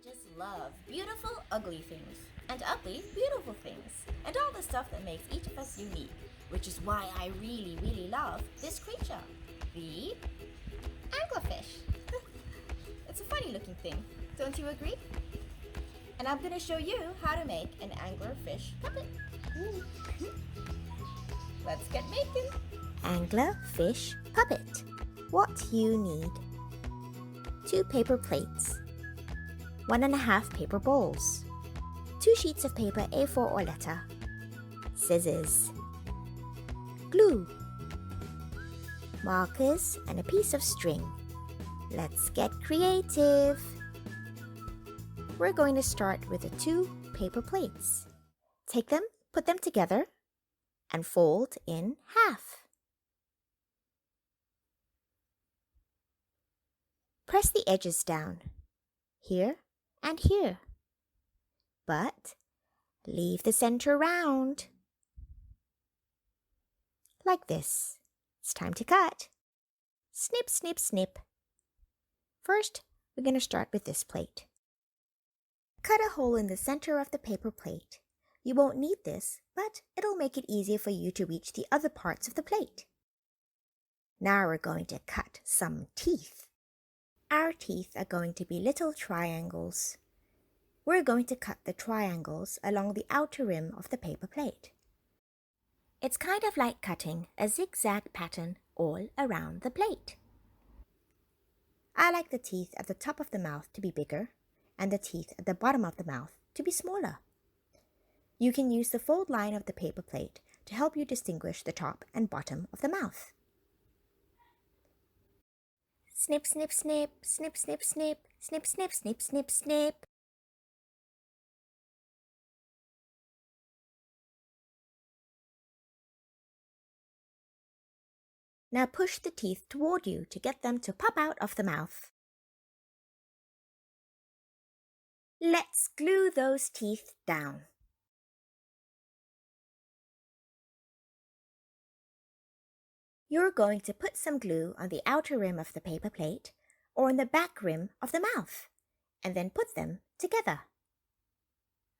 just love beautiful, ugly things, and ugly, beautiful things, and all the stuff that makes each of us unique, which is why I really, really love this creature, the anglerfish. It's a funny looking thing, don't you agree? And I'm going to show you how to make an anglerfish puppet. Let's get making. Anglerfish puppet. What you need: 2 paper plates, 1.5 paper bowls, 2 sheets of paper A4 or letter, scissors, glue, markers, and a piece of string. Let's get creative. We're going to start with the 2 paper plates. Take them, put them together, and fold in half. Press the edges down, here and here, but leave the center round. Like this. It's time to cut. Snip, snip, snip. First, we're going to start with this plate. Cut a hole in the center of the paper plate. You won't need this, but it'll make it easier for you to reach the other parts of the plate. Now we're going to cut some teeth. Our teeth are going to be little triangles. We're going to cut the triangles along the outer rim of the paper plate. It's kind of like cutting a zigzag pattern all around the plate. I like the teeth at the top of the mouth to be bigger and the teeth at the bottom of the mouth to be smaller. You can use the fold line of the paper plate to help you distinguish the top and bottom of the mouth. Snip, snip, snip, snip, snip, snip, snip, snip, snip, snip, snip. Now push the teeth toward you to get them to pop out of the mouth. Let's glue those teeth down. You're going to put some glue on the outer rim of the paper plate or on the back rim of the mouth, and then put them together.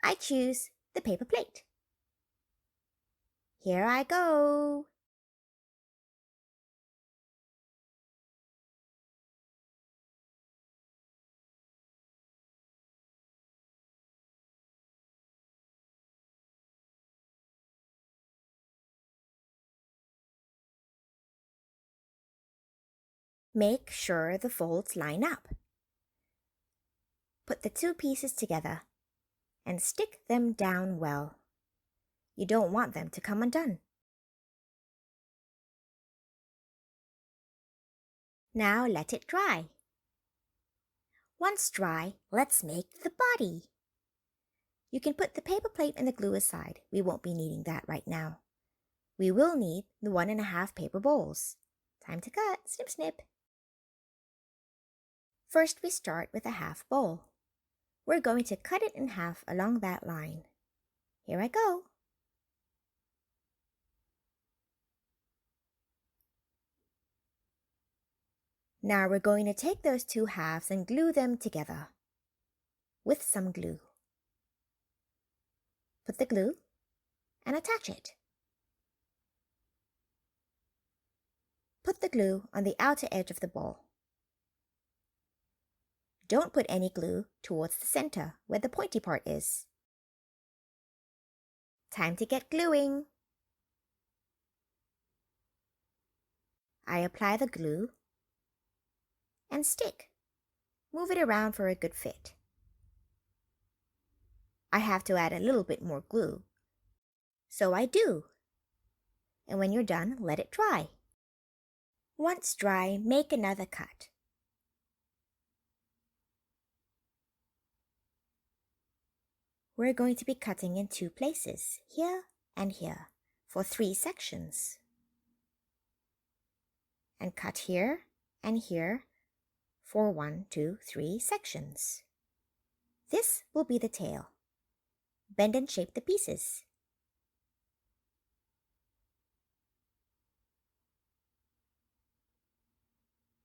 I choose the paper plate. Here I go. Make sure the folds line up. Put the 2 pieces together and stick them down well. You don't want them to come undone. Now let it dry. Once dry, let's make the body. You can put the paper plate and the glue aside. We won't be needing that right now. We will need the 1.5 paper bowls. Time to cut. Snip, snip. First, we start with a half bowl. We're going to cut it in half along that line. Here I go. Now we're going to take those 2 halves and glue them together with some glue. Put the glue and attach it. Put the glue on the outer edge of the bowl. Don't put any glue towards the center where the pointy part is. Time to get gluing. I apply the glue and stick. Move it around for a good fit. I have to add a little bit more glue, so I do. And when you're done, let it dry. Once dry, make another cut. We're going to be cutting in 2 places, here and here, for 3 sections. And cut here and here for 1, 2, 3 sections. This will be the tail. Bend and shape the pieces.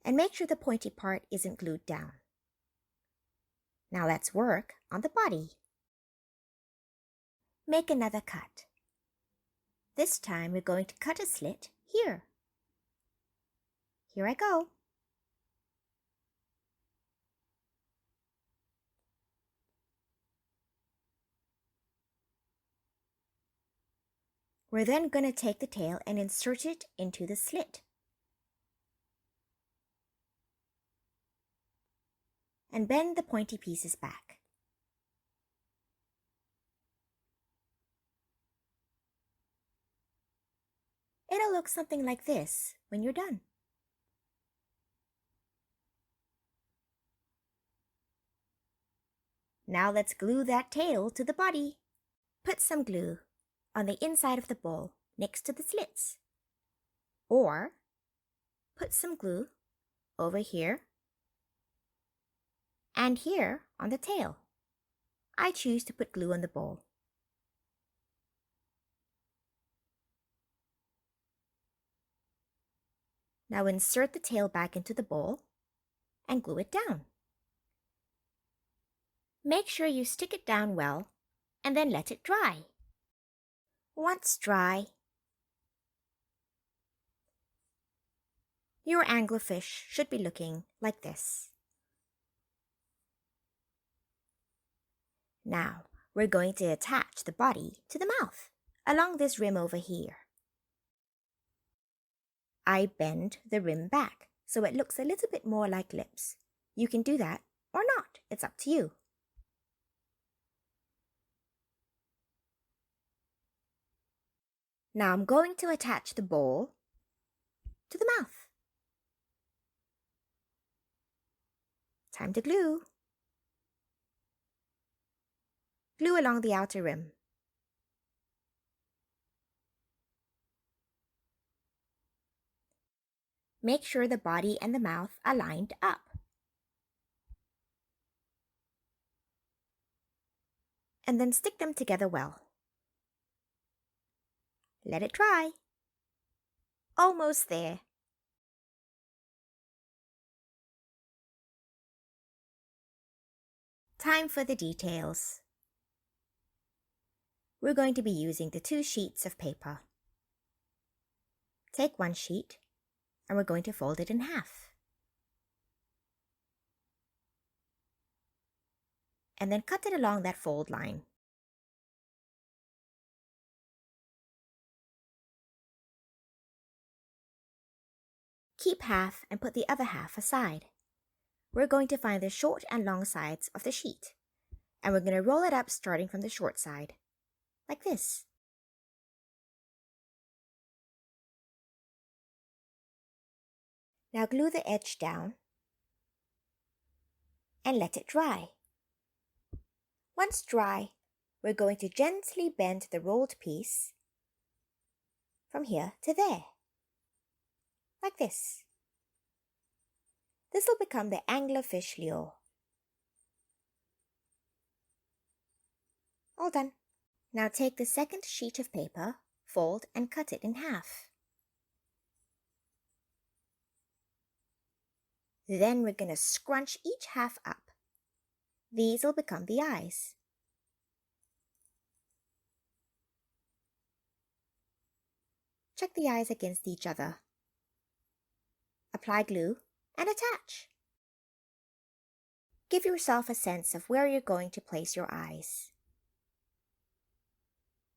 And make sure the pointy part isn't glued down. Now let's work on the body. Make another cut. This time we're going to cut a slit here. Here I go. We're then going to take the tail and insert it into the slit. And bend the pointy pieces back. It'll look something like this when you're done. Now let's glue that tail to the body. Put some glue on the inside of the bowl next to the slits. Or put some glue over here and here on the tail. I choose to put glue on the bowl. Now insert the tail back into the bowl and glue it down. Make sure you stick it down well and then let it dry. Once dry, your anglerfish should be looking like this. Now, we're going to attach the body to the mouth along this rim over here. I bend the rim back so it looks a little bit more like lips. You can do that or not, it's up to you. Now I'm going to attach the bowl to the mouth. Time to glue. Glue along the outer rim. Make sure the body and the mouth are lined up. And then stick them together well. Let it dry. Almost there. Time for the details. We're going to be using the 2 sheets of paper. Take one sheet and we're going to fold it in half. And then cut it along that fold line. Keep half and put the other half aside. We're going to find the short and long sides of the sheet, and we're going to roll it up starting from the short side, like this. Now glue the edge down and let it dry. Once dry, we're going to gently bend the rolled piece from here to there, like this. This will become the anglerfish lure. All done. Now take the second sheet of paper, fold and cut it in half. Then we're going to scrunch each half up. These will become the eyes. Check the eyes against each other. Apply glue and attach. Give yourself a sense of where you're going to place your eyes.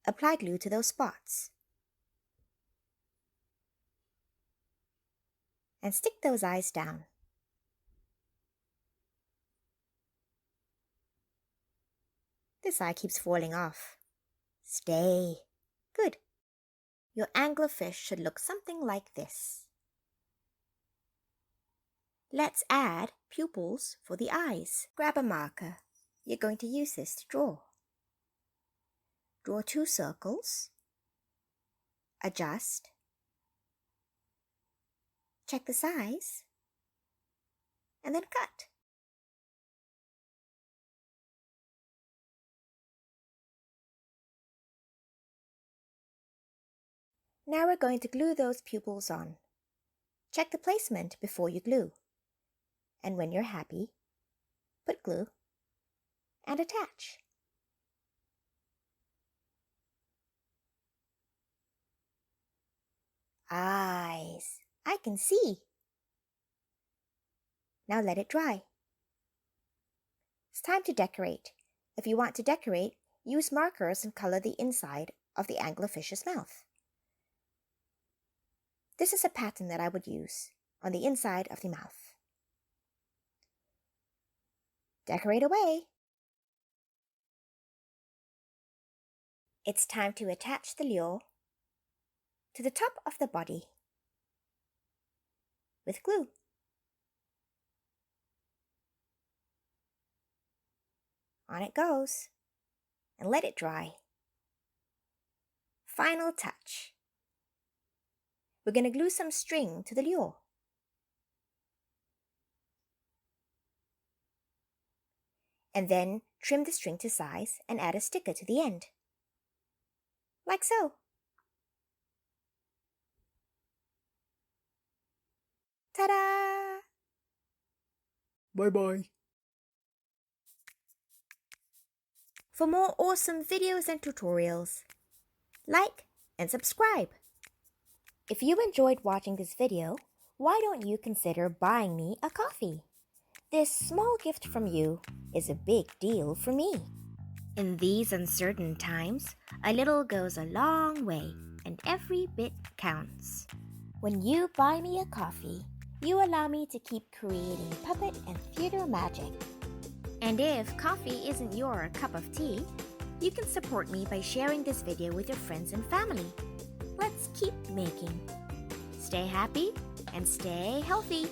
Apply glue to those spots. And stick those eyes down. This eye keeps falling off. Stay. Good. Your anglerfish should look something like this. Let's add pupils for the eyes. Grab a marker. You're going to use this to draw. Draw 2 circles. Adjust. Check the size. And then cut. Now we're going to glue those pupils on. Check the placement before you glue. And when you're happy, put glue and attach. Eyes. I can see. Now let it dry. It's time to decorate. If you want to decorate, use markers and color the inside of the anglerfish's mouth. This is a pattern that I would use on the inside of the mouth. Decorate away. It's time to attach the lure to the top of the body with glue. On it goes, and let it dry. Final touch. We're going to glue some string to the lure. And then trim the string to size and add a sticker to the end. Like so. Ta-da! Bye-bye. For more awesome videos and tutorials, like and subscribe. If you enjoyed watching this video, why don't you consider buying me a coffee? This small gift from you is a big deal for me. In these uncertain times, a little goes a long way, and every bit counts. When you buy me a coffee, you allow me to keep creating puppet and theater magic. And if coffee isn't your cup of tea, you can support me by sharing this video with your friends and family. Let's keep making. Stay happy and stay healthy.